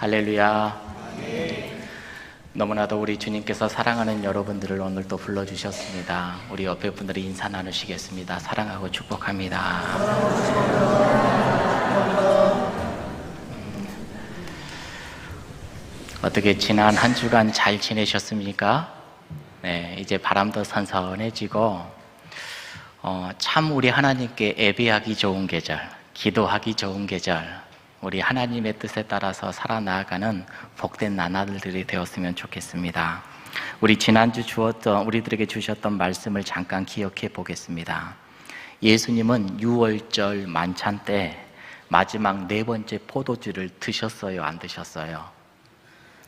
할렐루야. 너무나도 우리 주님께서 사랑하는 여러분들을 오늘 또 불러주셨습니다. 우리 옆에 분들이 인사 나누시겠습니다. 사랑하고 축복합니다. 어떻게 지난 한 주간 잘 지내셨습니까? 네, 이제 바람도 선선해지고 참 우리 하나님께 예배하기 좋은 계절, 기도하기 좋은 계절, 우리 하나님의 뜻에 따라서 살아나가는 복된 나날들이 되었으면 좋겠습니다. 우리 지난주 우리들에게 주셨던 말씀을 잠깐 기억해 보겠습니다. 예수님은 6월절 만찬 때 마지막 4번째 포도주를 드셨어요, 안 드셨어요?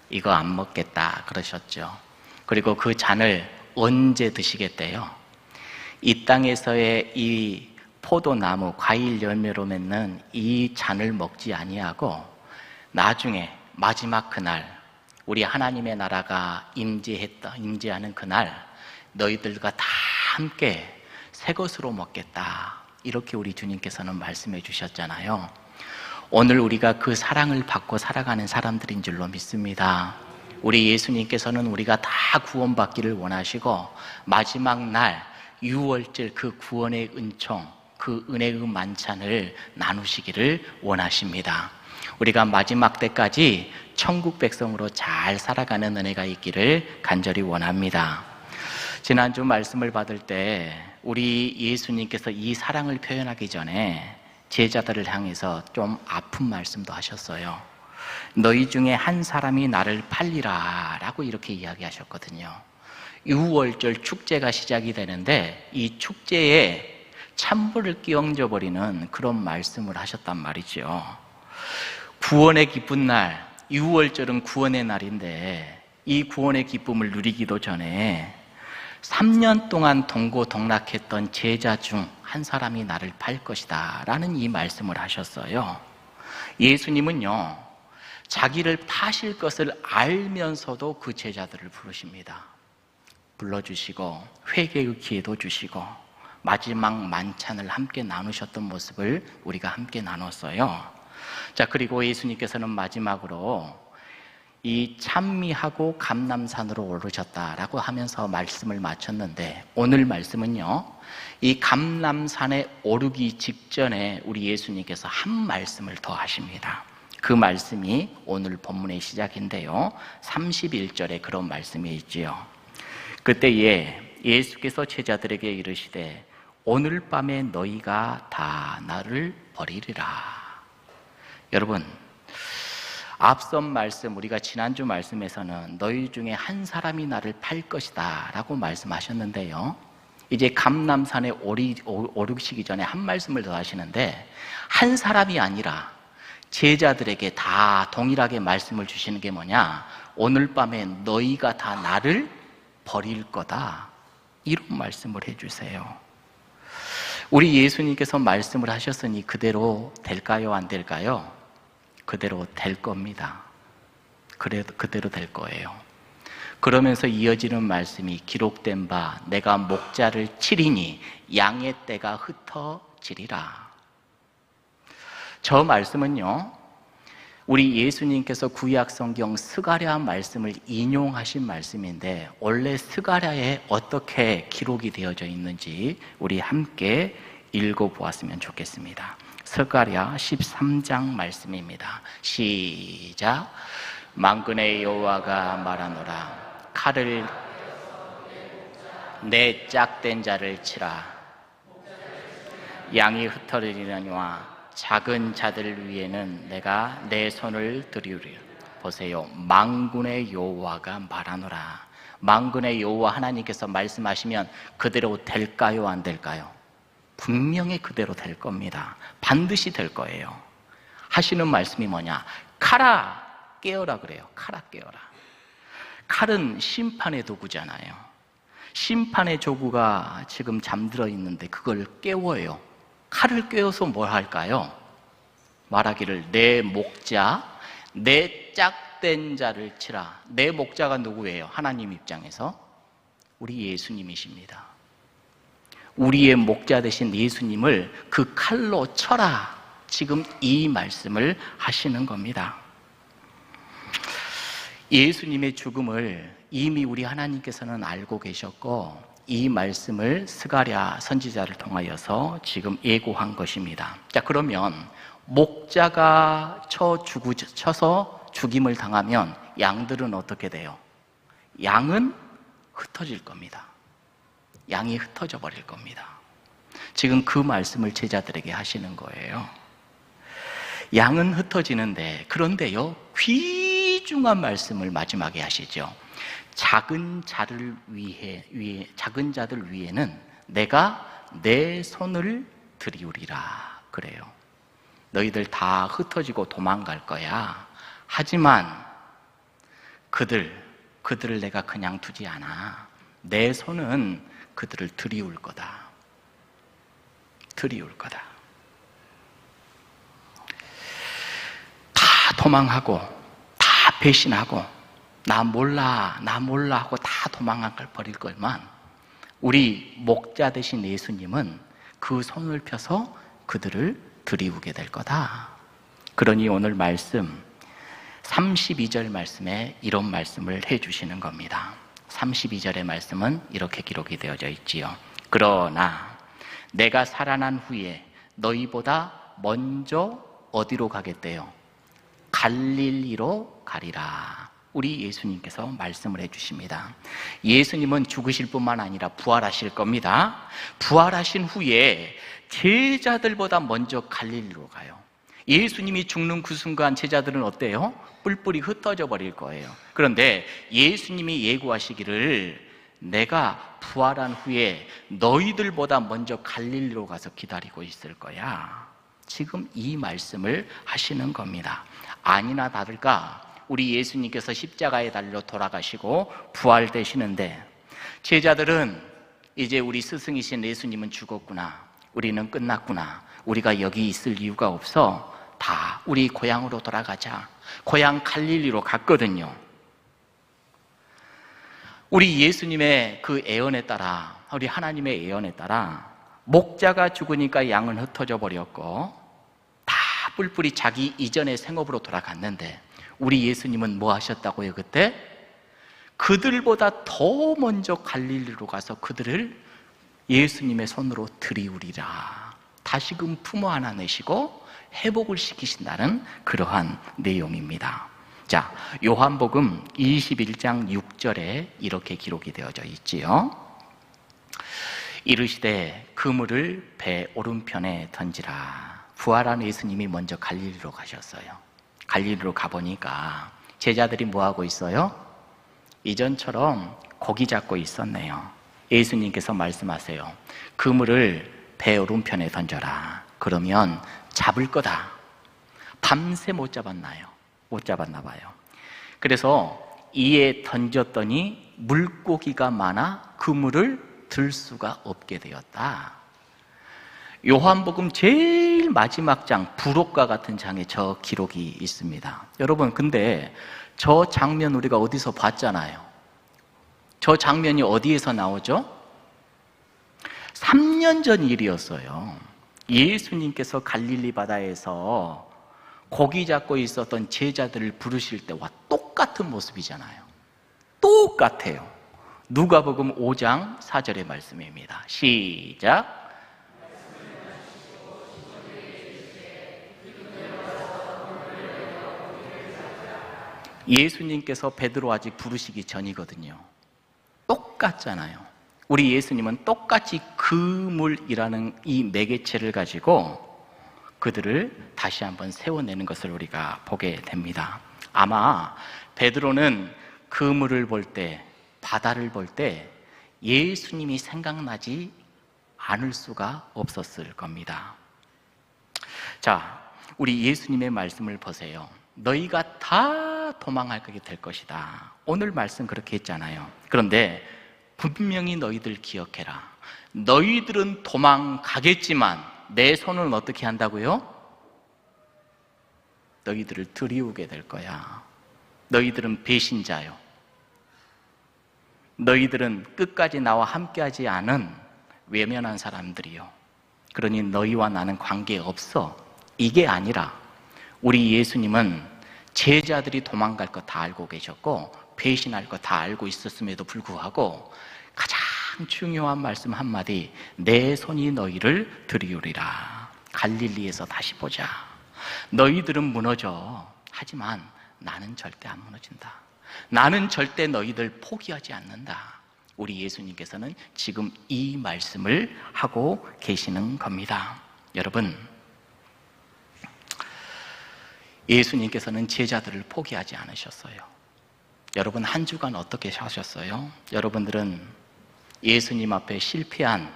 이거 안 먹겠다 그러셨죠. 그리고 그 잔을 언제 드시겠대요? 이 땅에서의 이 포도나무, 과일 열매로 맺는 이 잔을 먹지 아니하고 나중에 마지막 그날 우리 하나님의 나라가 임재하는 그날 너희들과 다 함께 새 것으로 먹겠다, 이렇게 우리 주님께서는 말씀해 주셨잖아요. 오늘 우리가 그 사랑을 받고 살아가는 사람들인 줄로 믿습니다. 우리 예수님께서는 우리가 다 구원받기를 원하시고 마지막 날 6월절 그 구원의 은총, 그 은혜의 만찬을 나누시기를 원하십니다. 우리가 마지막 때까지 천국 백성으로 잘 살아가는 은혜가 있기를 간절히 원합니다. 지난주 말씀을 받을 때 우리 예수님께서 이 사랑을 표현하기 전에 제자들을 향해서 좀 아픈 말씀도 하셨어요. 너희 중에 한 사람이 나를 팔리라 라고 이렇게 이야기하셨거든요. 6월절 축제가 시작이 되는데 이 축제에 찬물을 끼얹어 버리는 그런 말씀을 하셨단 말이죠. 구원의 기쁜 날, 6월절은 구원의 날인데 이 구원의 기쁨을 누리기도 전에 3년 동안 동고동락했던 제자 중 한 사람이 나를 팔 것이다 라는 이 말씀을 하셨어요. 예수님은요, 자기를 파실 것을 알면서도 그 제자들을 부르십니다. 불러주시고 회개의 기회도 주시고 마지막 만찬을 함께 나누셨던 모습을 우리가 함께 나눴어요. 자, 그리고 예수님께서는 마지막으로 이 찬미하고 감람산으로 오르셨다라고 하면서 말씀을 마쳤는데 오늘 말씀은요, 이 감람산에 오르기 직전에 우리 예수님께서 한 말씀을 더 하십니다. 그 말씀이 오늘 본문의 시작인데요, 31절에 그런 말씀이 있지요. 그때에 예수께서 제자들에게 이르시되 오늘 밤에 너희가 다 나를 버리리라. 여러분, 앞선 말씀, 우리가 지난주 말씀에서는 너희 중에 한 사람이 나를 팔 것이다 라고 말씀하셨는데요, 이제 감람산에 오르시기 전에 한 말씀을 더 하시는데 한 사람이 아니라 제자들에게 다 동일하게 말씀을 주시는 게 뭐냐, 오늘 밤에 너희가 다 나를 버릴 거다, 이런 말씀을 해주세요. 우리 예수님께서 말씀을 하셨으니 그대로 될까요, 안 될까요? 그대로 될 겁니다. 그대로 될 거예요. 그러면서 이어지는 말씀이 기록된 바 내가 목자를 치리니 양의 떼가 흩어지리라. 저 말씀은요, 우리 예수님께서 구약 성경 스가랴 말씀을 인용하신 말씀인데 원래 스가랴에 어떻게 기록이 되어져 있는지 우리 함께 읽어보았으면 좋겠습니다. 스가랴 13장 말씀입니다. 시작. 만군의 여호와가 말하노라. 칼을 내 짝된 자를 치라. 양이 흩어지려니와 작은 자들 위에는 내가 내 손을 들이우리라. 보세요, 만군의 여호와가 말하노라. 만군의 여호와 하나님께서 말씀하시면 그대로 될까요, 안 될까요? 분명히 그대로 될 겁니다. 반드시 될 거예요. 하시는 말씀이 뭐냐, 칼아 깨어라 그래요. 칼아 깨어라. 칼은 심판의 도구잖아요. 심판의 도구가 지금 잠들어 있는데 그걸 깨워요. 칼을 꿰어서 뭘 할까요? 말하기를 내 목자, 내 짝된 자를 치라. 내 목자가 누구예요? 하나님 입장에서 우리 예수님이십니다. 우리의 목자 되신 예수님을 그 칼로 쳐라, 지금 이 말씀을 하시는 겁니다. 예수님의 죽음을 이미 우리 하나님께서는 알고 계셨고 이 말씀을 스가랴 선지자를 통하여서 지금 예고한 것입니다. 자, 그러면 목자가 쳐서 죽임을 당하면 양들은 어떻게 돼요? 양은 흩어질 겁니다. 양이 흩어져 버릴 겁니다. 지금 그 말씀을 제자들에게 하시는 거예요. 양은 흩어지는데, 그런데요, 귀중한 말씀을 마지막에 하시죠. 작은 자들 위에는 내가 내 손을 들이우리라 그래요. 너희들 다 흩어지고 도망갈 거야. 하지만 그들을 내가 그냥 두지 않아. 내 손은 그들을 들이울 거다. 들이울 거다. 다 도망하고 다 배신하고 나 몰라 하고 다 도망갈 버릴 걸만 우리 목자 되신 예수님은 그 손을 펴서 그들을 들이우게 될 거다. 그러니 오늘 말씀 32절 말씀에 이런 말씀을 해주시는 겁니다. 32절의 말씀은 이렇게 기록이 되어져 있지요. 그러나 내가 살아난 후에 너희보다 먼저 어디로 가겠대요? 갈릴리로 가리라. 우리 예수님께서 말씀을 해주십니다. 예수님은 죽으실 뿐만 아니라 부활하실 겁니다. 부활하신 후에 제자들보다 먼저 갈릴리로 가요. 예수님이 죽는 그 순간 제자들은 어때요? 뿔뿔이 흩어져 버릴 거예요. 그런데 예수님이 예고하시기를 내가 부활한 후에 너희들보다 먼저 갈릴리로 가서 기다리고 있을 거야. 지금 이 말씀을 하시는 겁니다. 아니나 다를까 우리 예수님께서 십자가에 달려 돌아가시고 부활되시는데 제자들은 이제 우리 스승이신 예수님은 죽었구나, 우리는 끝났구나, 우리가 여기 있을 이유가 없어, 다 우리 고향으로 돌아가자. 고향 갈릴리로 갔거든요. 우리 예수님의 그 애언에 따라, 우리 하나님의 애언에 따라 목자가 죽으니까 양은 흩어져 버렸고 다 뿔뿔이 자기 이전의 생업으로 돌아갔는데 우리 예수님은 뭐 하셨다고요? 그때 그들보다 더 먼저 갈릴리로 가서 그들을 예수님의 손으로 들이우리라. 다시금 품어 안아내시고 회복을 시키신다는 그러한 내용입니다. 자, 요한복음 21장 6절에 이렇게 기록이 되어져 있지요. 이르시되 그물을 배 오른편에 던지라. 부활한 예수님이 먼저 갈릴리로 가셨어요. 갈릴리로 가보니까 제자들이 뭐하고 있어요? 이전처럼 고기 잡고 있었네요. 예수님께서 말씀하세요. 그물을 배 오른편에 던져라. 그러면 잡을 거다. 밤새 못 잡았나요? 못 잡았나 봐요. 그래서 이에 던졌더니 물고기가 많아 그물을 들 수가 없게 되었다. 요한복음 제일 마지막 장, 부록과 같은 장에 저 기록이 있습니다. 여러분, 근데 저 장면 우리가 어디서 봤잖아요. 저 장면이 어디에서 나오죠? 3년 전 일이었어요. 예수님께서 갈릴리 바다에서 고기 잡고 있었던 제자들을 부르실 때와 똑같은 모습이잖아요. 똑같아요. 누가복음 5장 4절의 말씀입니다. 시작. 예수님께서 베드로 아직 부르시기 전이거든요. 똑같잖아요. 우리 예수님은 똑같이 그물이라는 이 매개체를 가지고 그들을 다시 한번 세워내는 것을 우리가 보게 됩니다. 아마 베드로는 그물을 볼 때, 바다를 볼 때 예수님이 생각나지 않을 수가 없었을 겁니다. 자, 우리 예수님의 말씀을 보세요. 너희가 다 도망하게 될 것이다. 오늘 말씀 그렇게 했잖아요. 그런데 분명히 너희들 기억해라. 너희들은 도망가겠지만 내 손은 어떻게 한다고요? 너희들을 들이우게 될 거야. 너희들은 배신자요. 너희들은 끝까지 나와 함께하지 않은 외면한 사람들이요. 그러니 너희와 나는 관계없어. 이게 아니라 우리 예수님은 제자들이 도망갈 거 다 알고 계셨고 배신할 거 다 알고 있었음에도 불구하고 가장 중요한 말씀 한마디, 내 손이 너희를 드리우리라. 갈릴리에서 다시 보자. 너희들은 무너져. 하지만 나는 절대 안 무너진다. 나는 절대 너희들 포기하지 않는다. 우리 예수님께서는 지금 이 말씀을 하고 계시는 겁니다. 여러분, 예수님께서는 제자들을 포기하지 않으셨어요. 여러분, 한 주간 어떻게 사셨어요? 여러분들은 예수님 앞에 실패한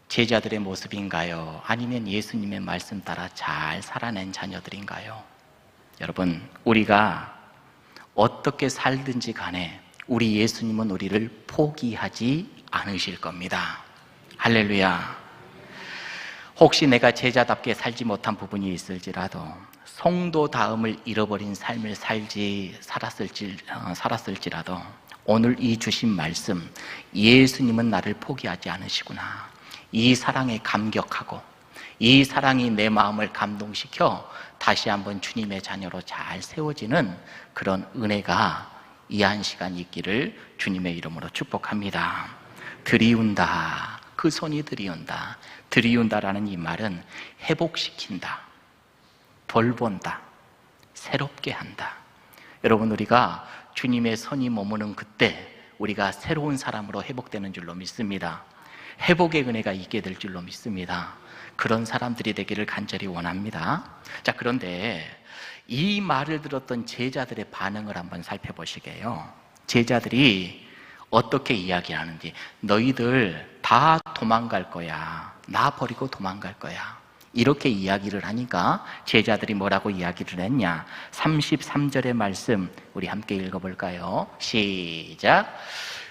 제자들의 모습인가요? 아니면 예수님의 말씀 따라 잘 살아낸 자녀들인가요? 여러분, 우리가 어떻게 살든지 간에 우리 예수님은 우리를 포기하지 않으실 겁니다. 할렐루야. 혹시 내가 제자답게 살지 못한 부분이 있을지라도, 성도다움을 잃어버린 삶을 살았을지라도 오늘 이 주신 말씀, 예수님은 나를 포기하지 않으시구나, 이 사랑에 감격하고 이 사랑이 내 마음을 감동시켜 다시 한번 주님의 자녀로 잘 세워지는 그런 은혜가 이 한 시간 있기를 주님의 이름으로 축복합니다. 드리운다, 그 손이 드리운다. 드리운다라는 이 말은 회복시킨다, 돌본다, 새롭게 한다. 여러분, 우리가 주님의 손이 머무는 그때 우리가 새로운 사람으로 회복되는 줄로 믿습니다. 회복의 은혜가 있게 될 줄로 믿습니다. 그런 사람들이 되기를 간절히 원합니다. 자, 그런데 이 말을 들었던 제자들의 반응을 한번 살펴보시게요. 제자들이 어떻게 이야기하는지, 너희들 다 도망갈 거야, 나 버리고 도망갈 거야, 이렇게 이야기를 하니까 제자들이 뭐라고 이야기를 했냐? 33절의 말씀 우리 함께 읽어볼까요? 시작.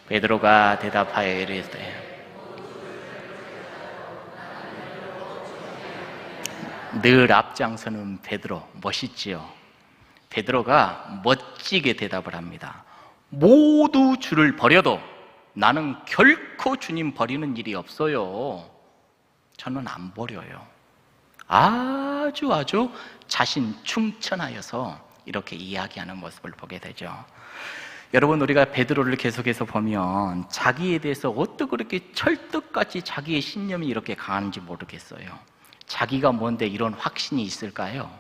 베드로가 대답하여 이르되, 늘 앞장서는 베드로, 멋있지요? 베드로가 멋지게 대답을 합니다. 모두 주를 버려도 나는 결코 주님 버리는 일이 없어요. 저는 안 버려요. 아주 자신 충천하여서 이렇게 이야기하는 모습을 보게 되죠. 여러분, 우리가 베드로를 계속해서 보면 자기에 대해서 어떻게 그렇게 철떡같이 자기의 신념이 이렇게 강한지 모르겠어요. 자기가 뭔데 이런 확신이 있을까요?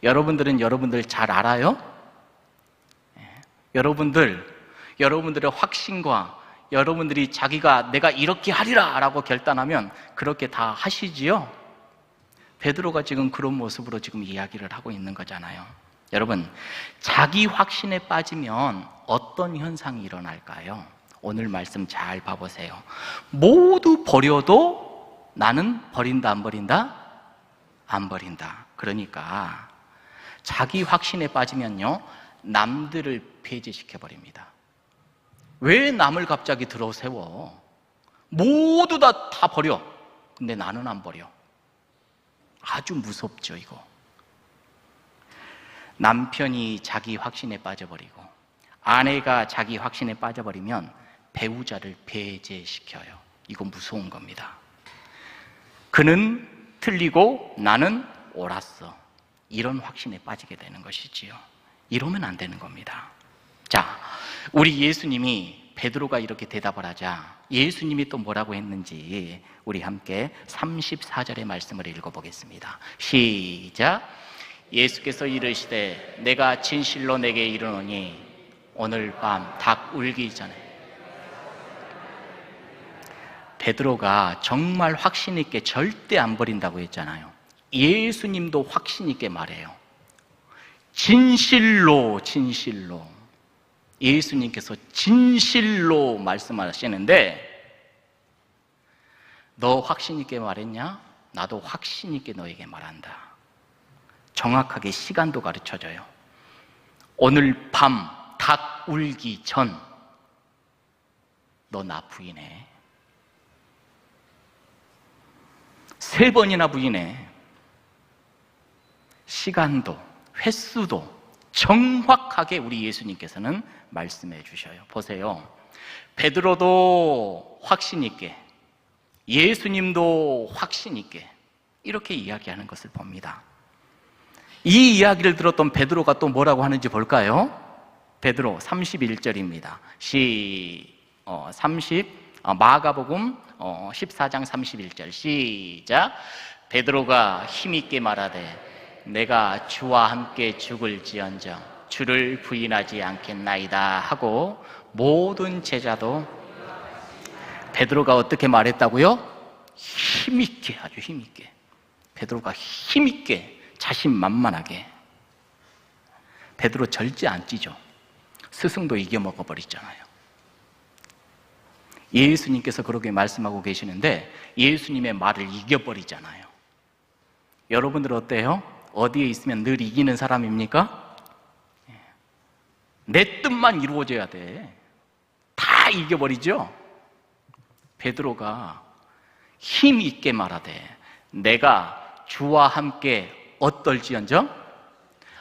여러분들 잘 알아요? 여러분들의 확신과 여러분들이 자기가 내가 이렇게 하리라 라고 결단하면 그렇게 다 하시지요? 베드로가 지금 그런 모습으로 지금 이야기를 하고 있는 거잖아요. 여러분, 자기 확신에 빠지면 어떤 현상이 일어날까요? 오늘 말씀 잘 봐보세요. 모두 버려도 나는 버린다, 안 버린다? 안 버린다. 그러니까 자기 확신에 빠지면요, 남들을 배제시켜버립니다. 왜 남을 갑자기 들어 세워? 모두 다 버려. 근데 나는 안 버려. 아주 무섭죠, 이거. 남편이 자기 확신에 빠져버리고 아내가 자기 확신에 빠져버리면 배우자를 배제시켜요. 이거 무서운 겁니다. 그는 틀리고 나는 옳았어, 이런 확신에 빠지게 되는 것이지요. 이러면 안 되는 겁니다. 자, 우리 예수님이 베드로가 이렇게 대답을 하자 예수님이 또 뭐라고 했는지 우리 함께 34절의 말씀을 읽어보겠습니다. 시작. 예수께서 이르시되 내가 진실로 내게 이르노니 오늘 밤 닭 울기 전에. 베드로가 정말 확신 있게 절대 안 버린다고 했잖아요. 예수님도 확신 있게 말해요. 진실로 예수님께서 진실로 말씀하시는데, 너 확신 있게 말했냐? 나도 확신 있게 너에게 말한다. 정확하게 시간도 가르쳐줘요. 오늘 밤 닭 울기 전 너 나 부인해. 3번이나 부인해. 시간도 횟수도 정확하게 우리 예수님께서는 말씀해 주셔요. 보세요. 베드로도 확신 있게, 예수님도 확신 있게 이렇게 이야기하는 것을 봅니다. 이 이야기를 들었던 베드로가 또 뭐라고 하는지 볼까요? 베드로 31절입니다. 마가복음 14장 31절 시작. 베드로가 힘있게 말하되 내가 주와 함께 죽을지언정 주를 부인하지 않겠나이다 하고 모든 제자도 베드로가 어떻게 말했다고요? 힘있게, 아주 힘있게. 베드로가 힘있게, 자신만만하게. 베드로 절제 안 찌죠. 스승도 이겨먹어 버리잖아요. 예수님께서 그렇게 말씀하고 계시는데 예수님의 말을 이겨버리잖아요. 여러분들 어때요? 어디에 있으면 늘 이기는 사람입니까? 내 뜻만 이루어져야 돼. 다 이겨버리죠? 베드로가 힘 있게 말하되 내가 주와 함께 어떨지언정?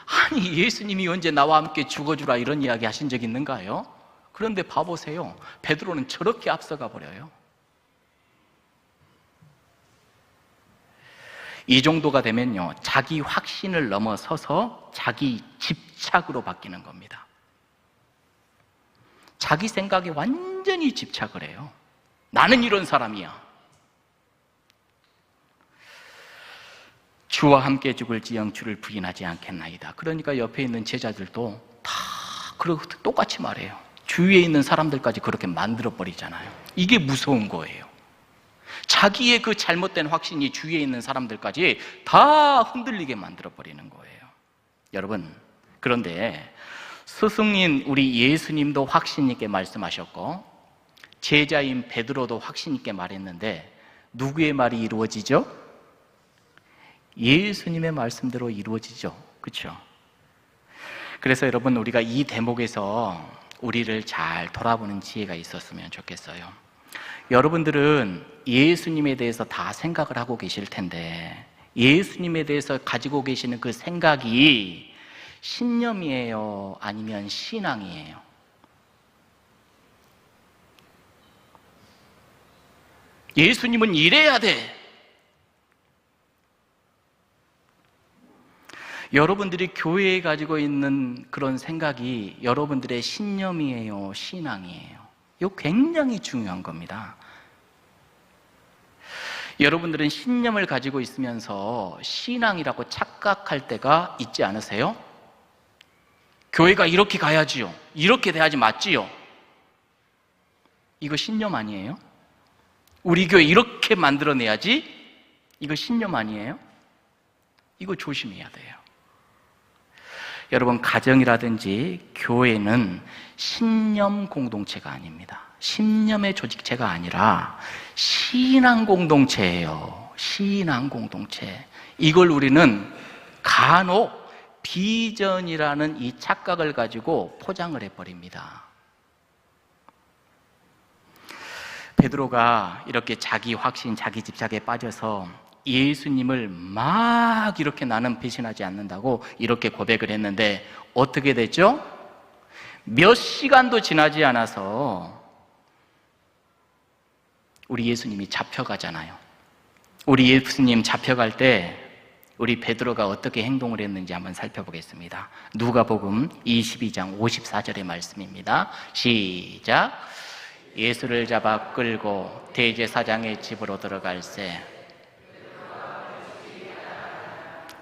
아니, 예수님이 언제 나와 함께 죽어주라 이런 이야기 하신 적 있는가요? 그런데 봐보세요. 베드로는 저렇게 앞서가 버려요. 이 정도가 되면요, 자기 확신을 넘어서서 자기 집착으로 바뀌는 겁니다. 자기 생각에 완전히 집착을 해요. 나는 이런 사람이야. 주와 함께 죽을지언정 주를 부인하지 않겠나이다. 그러니까 옆에 있는 제자들도 다 그렇게 똑같이 말해요. 주위에 있는 사람들까지 그렇게 만들어버리잖아요. 이게 무서운 거예요. 자기의 그 잘못된 확신이 주위에 있는 사람들까지 다 흔들리게 만들어버리는 거예요. 여러분, 그런데 스승인 우리 예수님도 확신 있게 말씀하셨고 제자인 베드로도 확신 있게 말했는데 누구의 말이 이루어지죠? 예수님의 말씀대로 이루어지죠. 그렇죠? 그래서 여러분, 우리가 이 대목에서 우리를 잘 돌아보는 지혜가 있었으면 좋겠어요. 여러분들은 예수님에 대해서 다 생각을 하고 계실 텐데 예수님에 대해서 가지고 계시는 그 생각이 신념이에요? 아니면 신앙이에요? 예수님은 이래야 돼. 여러분들이 교회에 가지고 있는 그런 생각이 여러분들의 신념이에요? 신앙이에요? 이거 굉장히 중요한 겁니다. 여러분들은 신념을 가지고 있으면서 신앙이라고 착각할 때가 있지 않으세요? 교회가 이렇게 가야지요. 이렇게 돼야지 맞지요. 이거 신념 아니에요? 우리 교회 이렇게 만들어내야지. 이거 신념 아니에요? 이거 조심해야 돼요. 여러분, 가정이라든지 교회는 신념 공동체가 아닙니다. 신념의 조직체가 아니라 신앙 공동체예요. 신앙 공동체. 이걸 우리는 간혹 비전이라는 이 착각을 가지고 포장을 해버립니다. 베드로가 이렇게 자기 확신, 자기 집착에 빠져서 예수님을 막 이렇게 나는 배신하지 않는다고 이렇게 고백을 했는데 어떻게 됐죠? 몇 시간도 지나지 않아서 우리 예수님이 잡혀가잖아요. 우리 예수님 잡혀갈 때 우리 베드로가 어떻게 행동을 했는지 한번 살펴보겠습니다. 누가복음 22장 54절의 말씀입니다. 시작. 예수를 잡아 끌고 대제사장의 집으로 들어갈새.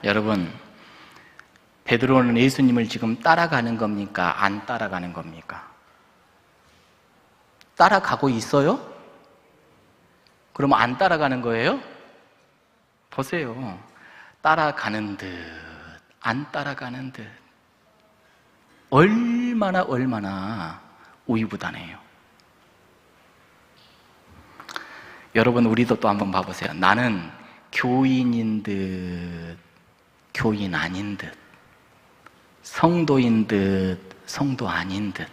여러분, 베드로는 예수님을 지금 따라가는 겁니까? 안 따라가는 겁니까? 따라가고 있어요? 그럼 안 따라가는 거예요? 보세요. 따라가는 듯, 안 따라가는 듯. 얼마나 우유부단해요. 여러분, 우리도 또 한번 봐보세요. 나는 교인인 듯, 교인 아닌 듯, 성도인 듯, 성도 아닌 듯,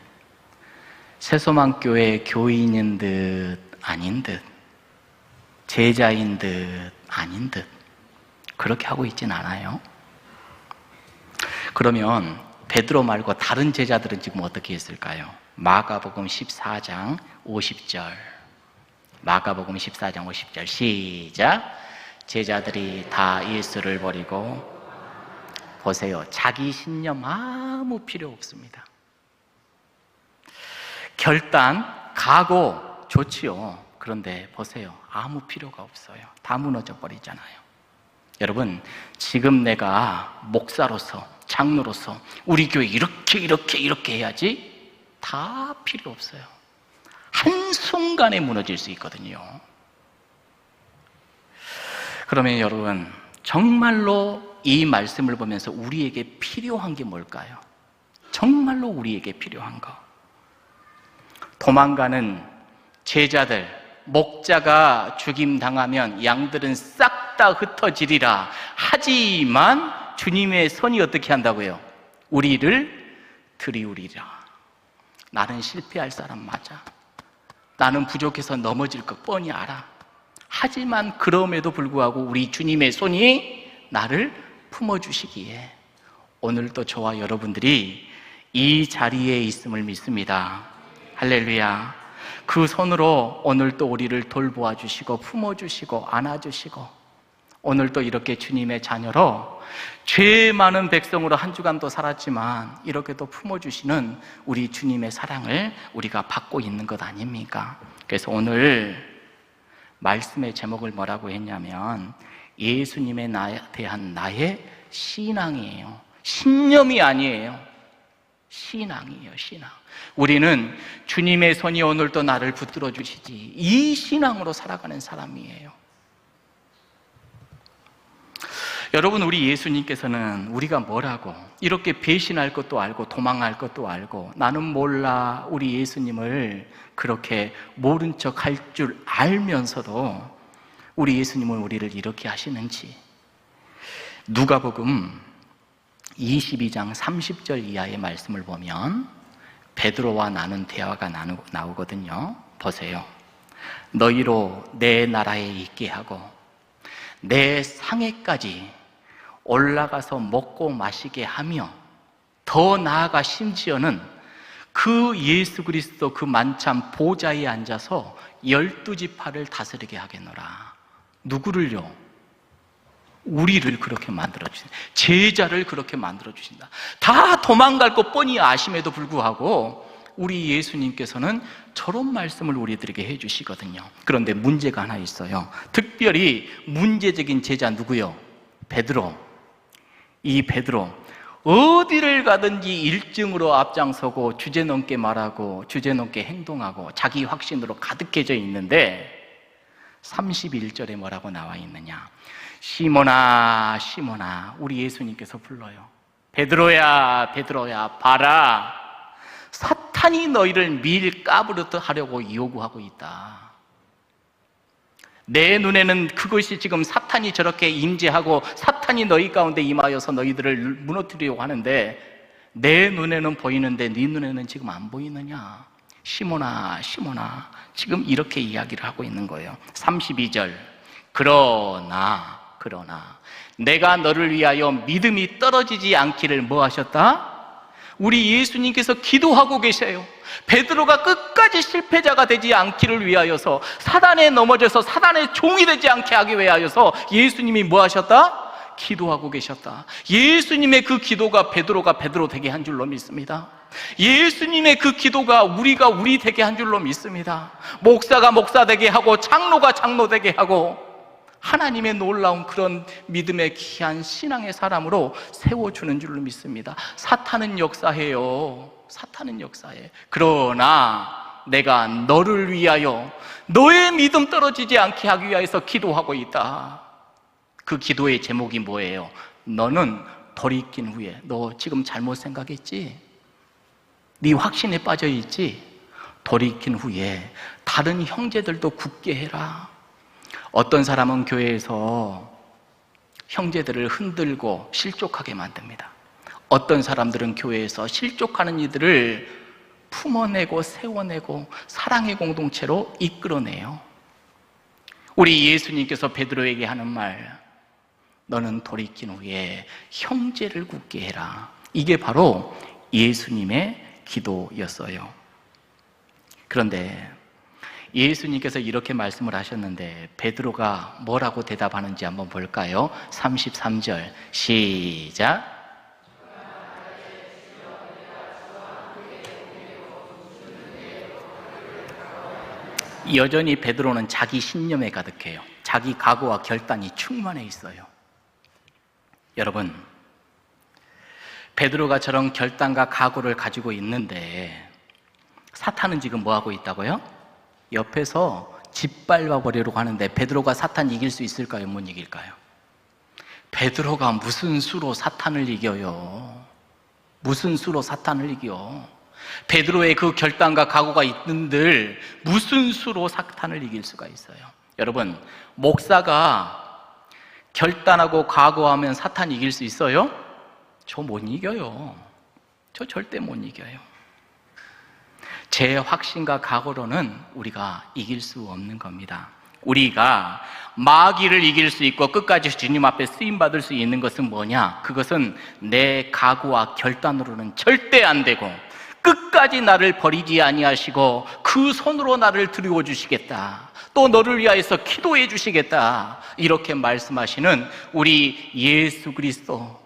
새소망교회 교인인 듯, 아닌 듯, 제자인 듯, 아닌 듯, 그렇게 하고 있진 않아요. 그러면 베드로 말고 다른 제자들은 지금 어떻게 했을까요? 마가복음 14장 50절. 마가복음 14장 50절 시작. 제자들이 다 예수를 버리고 보세요. 자기 신념 아무 필요 없습니다. 결단, 각오 좋지요. 그런데 보세요. 아무 필요가 없어요. 다 무너져 버리잖아요. 여러분, 지금 내가 목사로서, 장로로서 우리 교회 이렇게 해야지, 다 필요 없어요. 한순간에 무너질 수 있거든요. 그러면 여러분, 정말로 이 말씀을 보면서 우리에게 필요한 게 뭘까요? 정말로 우리에게 필요한 거. 도망가는 제자들, 목자가 죽임당하면 양들은 싹 다 흩어지리라. 하지만 주님의 손이 어떻게 한다고요? 우리를 들이우리라. 나는 실패할 사람 맞아. 나는 부족해서 넘어질 것 뻔히 알아. 하지만 그럼에도 불구하고 우리 주님의 손이 나를 품어주시기에 오늘도 저와 여러분들이 이 자리에 있음을 믿습니다. 할렐루야. 그 손으로 오늘도 우리를 돌보아 주시고 품어주시고 안아주시고 오늘도 이렇게 주님의 자녀로 죄 많은 백성으로 한 주간도 살았지만 이렇게도 품어주시는 우리 주님의 사랑을 우리가 받고 있는 것 아닙니까? 그래서 오늘 말씀의 제목을 뭐라고 했냐면 예수님에 대한 나의 신앙이에요. 신념이 아니에요. 신앙이에요. 신앙. 우리는 주님의 손이 오늘도 나를 붙들어 주시지, 이 신앙으로 살아가는 사람이에요. 여러분, 우리 예수님께서는 우리가 뭐라고 이렇게 배신할 것도 알고 도망할 것도 알고 나는 몰라, 우리 예수님을 그렇게 모른 척 할 줄 알면서도 우리 예수님은 우리를 이렇게 하시는지, 누가복음 22장 30절 이하의 말씀을 보면 베드로와 나눈 대화가 나오거든요. 보세요. 너희로 내 나라에 있게 하고 내 상에까지 올라가서 먹고 마시게 하며 더 나아가 심지어는 그 예수 그리스도 그 만찬 보좌에 앉아서 12지파를 다스리게 하겠노라. 누구를요? 우리를 그렇게 만들어주신다. 제자를 그렇게 만들어주신다. 다 도망갈 것 뻔히 아심에도 불구하고 우리 예수님께서는 저런 말씀을 우리들에게 해주시거든요. 그런데 문제가 하나 있어요. 특별히 문제적인 제자 누구요? 베드로. 이 베드로 어디를 가든지 일증으로 앞장서고 주제넘게 말하고 주제넘게 행동하고 자기 확신으로 가득해져 있는데 31절에 뭐라고 나와 있느냐? 시몬아 시몬아, 우리 예수님께서 불러요. 베드로야 베드로야, 봐라, 사탄이 너희를 밀가부르듯 하려고 요구하고 있다. 내 눈에는 그것이 지금 사탄이 저렇게 임재하고 사탄이 너희 가운데 임하여서 너희들을 무너뜨리려고 하는데 내 눈에는 보이는데 네 눈에는 지금 안 보이느냐? 시몬아 시몬아, 지금 이렇게 이야기를 하고 있는 거예요. 32절, 그러나 내가 너를 위하여 믿음이 떨어지지 않기를 뭐 하셨다? 우리 예수님께서 기도하고 계세요. 베드로가 끝까지 실패자가 되지 않기를 위하여서, 사단에 넘어져서 사단의 종이 되지 않게 하기 위하여서 예수님이 뭐 하셨다? 기도하고 계셨다. 예수님의 그 기도가 베드로가 베드로 되게 한 줄로 믿습니다. 예수님의 그 기도가 우리가 우리 되게 한 줄로 믿습니다. 목사가 목사 되게 하고 장로가 장로 되게 하고 하나님의 놀라운 그런 믿음의 귀한 신앙의 사람으로 세워주는 줄로 믿습니다. 사탄은 역사해요. 사탄은 역사해. 그러나 내가 너를 위하여 너의 믿음 떨어지지 않게 하기 위해서 기도하고 있다. 그 기도의 제목이 뭐예요? 너는 돌이킨 후에, 너 지금 잘못 생각했지? 네 확신에 빠져있지? 돌이킨 후에 다른 형제들도 굳게 해라. 어떤 사람은 교회에서 형제들을 흔들고 실족하게 만듭니다. 어떤 사람들은 교회에서 실족하는 이들을 품어내고 세워내고 사랑의 공동체로 이끌어내요. 우리 예수님께서 베드로에게 하는 말, 너는 돌이킨 후에 형제를 굳게 해라. 이게 바로 예수님의 기도였어요. 그런데 예수님께서 이렇게 말씀을 하셨는데 베드로가 뭐라고 대답하는지 한번 볼까요? 33절 시작. 여전히 베드로는 자기 신념에 가득해요. 자기 각오와 결단이 충만해 있어요. 여러분, 베드로가 저런 결단과 각오를 가지고 있는데 사탄은 지금 뭐 하고 있다고요? 옆에서 짓밟아 버리려고 하는데 베드로가 사탄 이길 수 있을까요? 못 이길까요? 베드로가 무슨 수로 사탄을 이겨요? 무슨 수로 사탄을 이겨? 베드로의 그 결단과 각오가 있는들 무슨 수로 사탄을 이길 수가 있어요? 여러분, 목사가 결단하고 각오하면 사탄 이길 수 있어요? 저 못 이겨요. 저 절대 못 이겨요. 제 확신과 각오로는 우리가 이길 수 없는 겁니다. 우리가 마귀를 이길 수 있고 끝까지 주님 앞에 쓰임받을 수 있는 것은 뭐냐? 그것은 내 각오와 결단으로는 절대 안 되고 끝까지 나를 버리지 아니하시고 그 손으로 나를 들여 주시겠다. 또 너를 위하여서 기도해 주시겠다. 이렇게 말씀하시는 우리 예수 그리스도,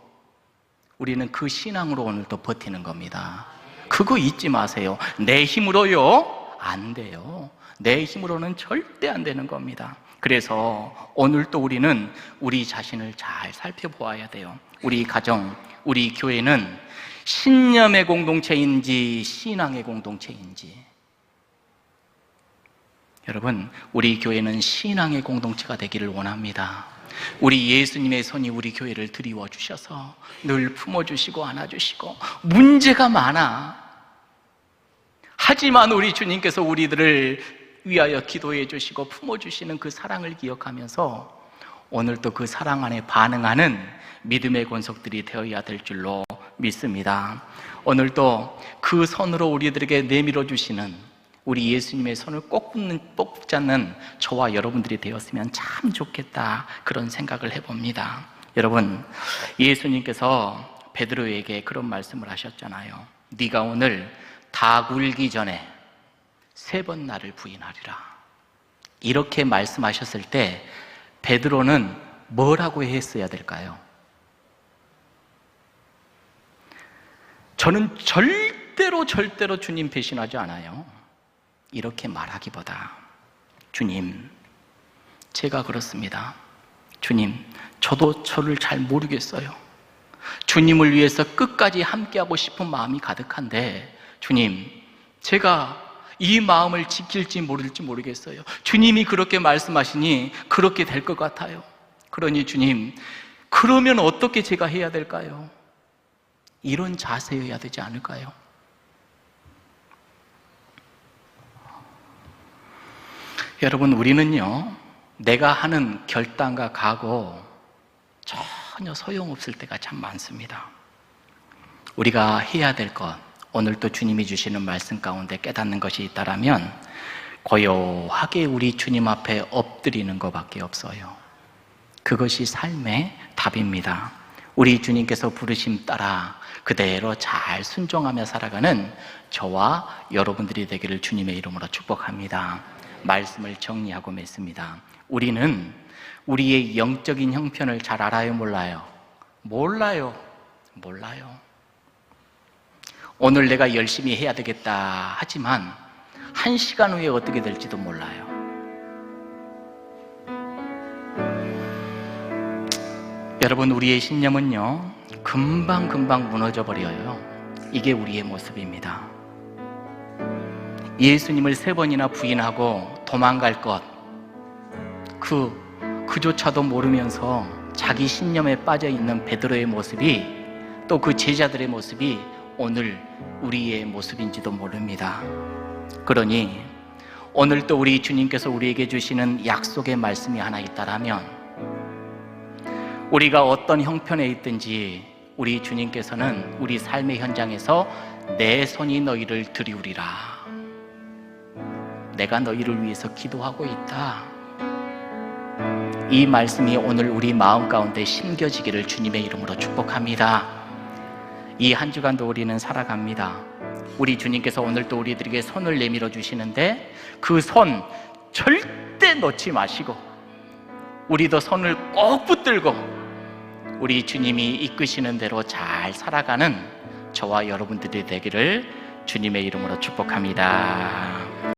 우리는 그 신앙으로 오늘도 버티는 겁니다. 그거 잊지 마세요. 내 힘으로요? 안 돼요. 내 힘으로는 절대 안 되는 겁니다. 그래서 오늘 또 우리는 우리 자신을 잘 살펴보아야 돼요. 우리 가정, 우리 교회는 신념의 공동체인지 신앙의 공동체인지. 여러분, 우리 교회는 신앙의 공동체가 되기를 원합니다. 우리 예수님의 손이 우리 교회를 드리워 주셔서 늘 품어주시고 안아주시고 문제가 많아. 하지만 우리 주님께서 우리들을 위하여 기도해 주시고 품어주시는 그 사랑을 기억하면서 오늘도 그 사랑 안에 반응하는 믿음의 권속들이 되어야 될 줄로 믿습니다. 오늘도 그 손으로 우리들에게 내밀어 주시는 우리 예수님의 손을 꼭 붙잡는 저와 여러분들이 되었으면 참 좋겠다, 그런 생각을 해봅니다. 여러분, 예수님께서 베드로에게 그런 말씀을 하셨잖아요. 네가 오늘 다 굴기 전에 3번 나를 부인하리라. 이렇게 말씀하셨을 때 베드로는 뭐라고 했어야 될까요? 저는 절대로 주님 배신하지 않아요. 이렇게 말하기보다, 주님, 제가 그렇습니다. 주님, 저도 저를 잘 모르겠어요. 주님을 위해서 끝까지 함께하고 싶은 마음이 가득한데 주님, 제가 이 마음을 지킬지 모를지 모르겠어요. 주님이 그렇게 말씀하시니 그렇게 될 것 같아요. 그러니 주님, 그러면 어떻게 제가 해야 될까요? 이런 자세여야 되지 않을까요? 여러분, 우리는요, 내가 하는 결단과 각오 전혀 소용없을 때가 참 많습니다. 우리가 해야 될 것, 오늘 또 주님이 주시는 말씀 가운데 깨닫는 것이 있다라면 고요하게 우리 주님 앞에 엎드리는 것밖에 없어요. 그것이 삶의 답입니다. 우리 주님께서 부르심 따라 그대로 잘 순종하며 살아가는 저와 여러분들이 되기를 주님의 이름으로 축복합니다. 말씀을 정리하고 맺습니다. 우리는 우리의 영적인 형편을 잘 알아요, 몰라요? 몰라요. 오늘 내가 열심히 해야 되겠다 하지만 1시간 후에 어떻게 될지도 몰라요. 여러분, 우리의 신념은요, 금방 무너져 버려요. 이게 우리의 모습입니다. 예수님을 3번이나 부인하고 도망갈 것, 그조차도 모르면서 자기 신념에 빠져 있는 베드로의 모습이, 또 그 제자들의 모습이 오늘 우리의 모습인지도 모릅니다. 그러니 오늘 또 우리 주님께서 우리에게 주시는 약속의 말씀이 하나 있다라면, 우리가 어떤 형편에 있든지 우리 주님께서는 우리 삶의 현장에서 내 손이 너희를 드리우리라. 내가 너희를 위해서 기도하고 있다. 이 말씀이 오늘 우리 마음 가운데 심겨지기를 주님의 이름으로 축복합니다. 이 한 주간도 우리는 살아갑니다. 우리 주님께서 오늘 또 우리들에게 손을 내밀어 주시는데 그 손 절대 놓지 마시고 우리도 손을 꼭 붙들고 우리 주님이 이끄시는 대로 잘 살아가는 저와 여러분들이 되기를 주님의 이름으로 축복합니다.